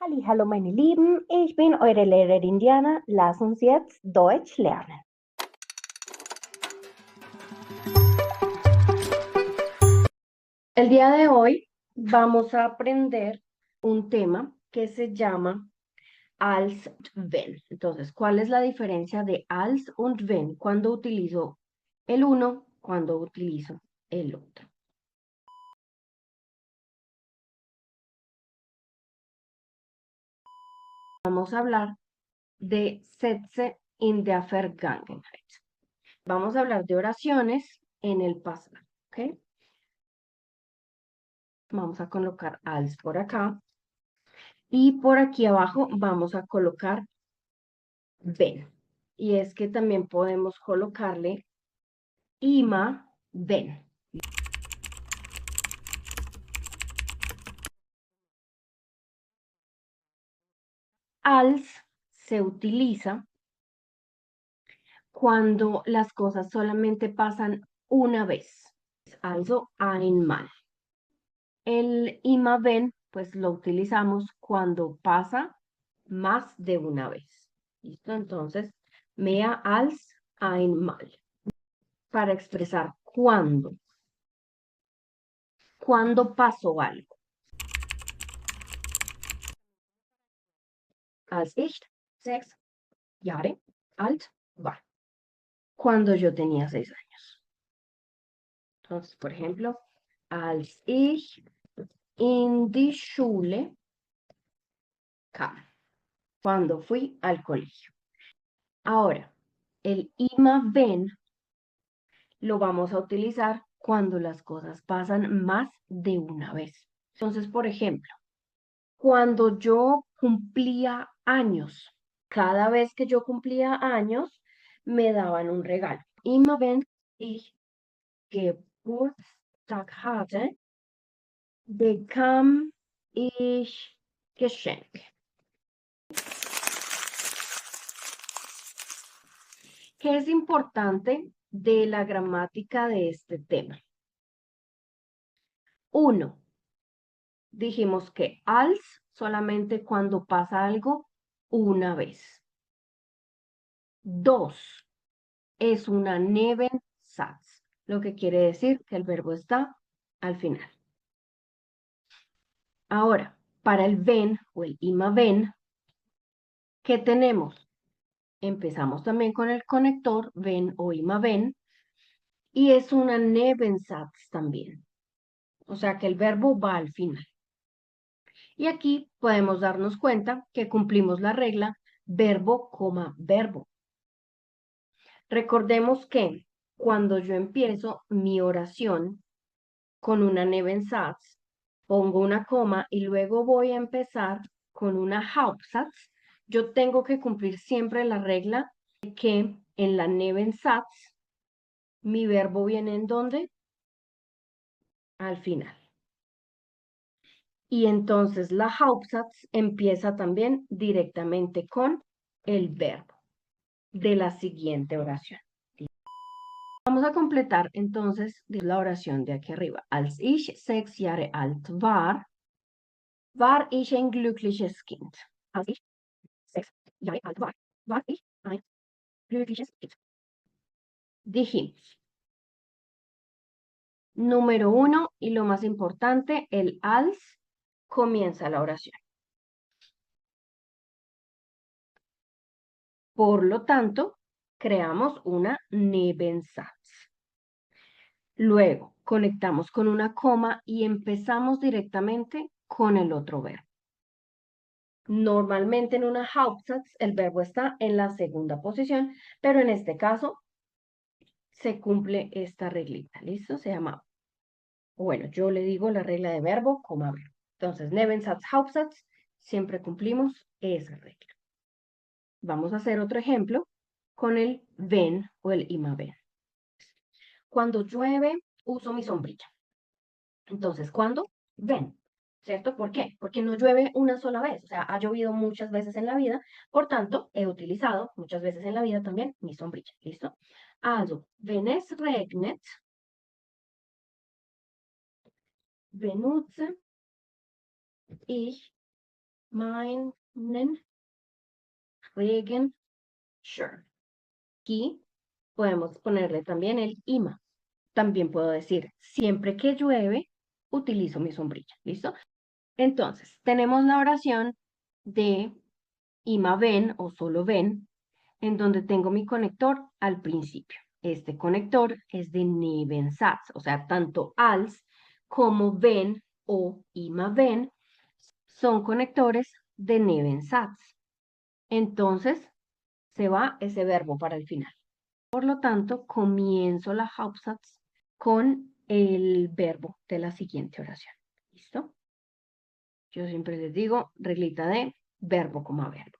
Hallo meine Lieben, ich bin eure Lehrerin Diana. Lass uns jetzt Deutsch lernen. El día de hoy vamos a aprender un tema que se llama als und wenn. Entonces, ¿cuál es la diferencia de als und wenn? Cuando utilizo el uno, cuando utilizo el otro. Vamos a hablar de Sätze in der Vergangenheit. Vamos a hablar de oraciones en el pasado, ¿ok? Vamos a colocar als por acá. Y por aquí abajo vamos a colocar wenn. Y es que también podemos colocarle ima wenn. Als se utiliza cuando las cosas solamente pasan una vez. Also einmal. El ima wenn, pues lo utilizamos cuando pasa más de una vez. ¿Listo? Entonces, mehr als einmal. Para expresar cuándo. ¿Cuándo pasó algo? Als ich 6 Jahre alt war. Cuando yo tenía 6 años. Entonces, por ejemplo, als ich in die Schule kam. Cuando fui al colegio. Ahora, el ima wenn lo vamos a utilizar cuando las cosas pasan más de una vez. Entonces, por ejemplo, cuando yo cumplía años, cada vez que yo cumplía años, me daban un regalo. Immer wenn ich Geburtstag hatte, bekam ich Geschenke. ¿Qué es importante de la gramática de este tema? 1. Dijimos que als solamente cuando pasa algo una vez. 2. Es una Nebensatz, lo que quiere decir que el verbo está al final. Ahora, para el wenn o el ima wenn, ¿qué tenemos? Empezamos también con el conector wenn o ima wenn y es una Nebensatz también. O sea que el verbo va al final. Y aquí podemos darnos cuenta que cumplimos la regla verbo, verbo. Recordemos que cuando yo empiezo mi oración con una Nebensatz, pongo una coma y luego voy a empezar con una Hauptsatz, yo tengo que cumplir siempre la regla de que en la Nebensatz mi verbo viene ¿en dónde? Al final. Y entonces la Hauptsatz empieza también directamente con el verbo de la siguiente oración. Vamos a completar entonces la oración de aquí arriba. Als ich 6 Jahre alt war, war ich ein glückliches Kind. Als ich 6 Jahre alt war, war ich ein glückliches Kind. Dijimos. Número 1 y lo más importante, el als comienza la oración. Por lo tanto, creamos una Nebensatz. Luego, conectamos con una coma y empezamos directamente con el otro verbo. Normalmente en una Hauptsatz el verbo está en la segunda posición, pero en este caso se cumple esta reglita. ¿Listo? Se llama, bueno, yo le digo la regla de verbo, coma verbo. Entonces, Nebensatz, Hauptsatz, siempre cumplimos esa regla. Vamos a hacer otro ejemplo con el wenn o el ima wenn. Cuando llueve, uso mi sombrilla. Entonces, ¿cuándo? Wenn, ¿cierto? ¿Por qué? Porque no llueve una sola vez, o sea, ha llovido muchas veces en la vida, por tanto, he utilizado muchas veces en la vida también mi sombrilla, ¿listo? Also, wenn es regnet, benutze ich meinen Regenschirm. Aquí podemos ponerle también el ima. También puedo decir, siempre que llueve, utilizo mi sombrilla. ¿Listo? Entonces, tenemos la oración de ima ven o solo ven, en donde tengo mi conector al principio. Este conector es de Nebensatz, o sea, tanto als como ven o ima ven son conectores de Nebensatz. Entonces, se va ese verbo para el final. Por lo tanto, comienzo la Hauptsatz con el verbo de la siguiente oración. ¿Listo? Yo siempre les digo reglita de verbo, verbo.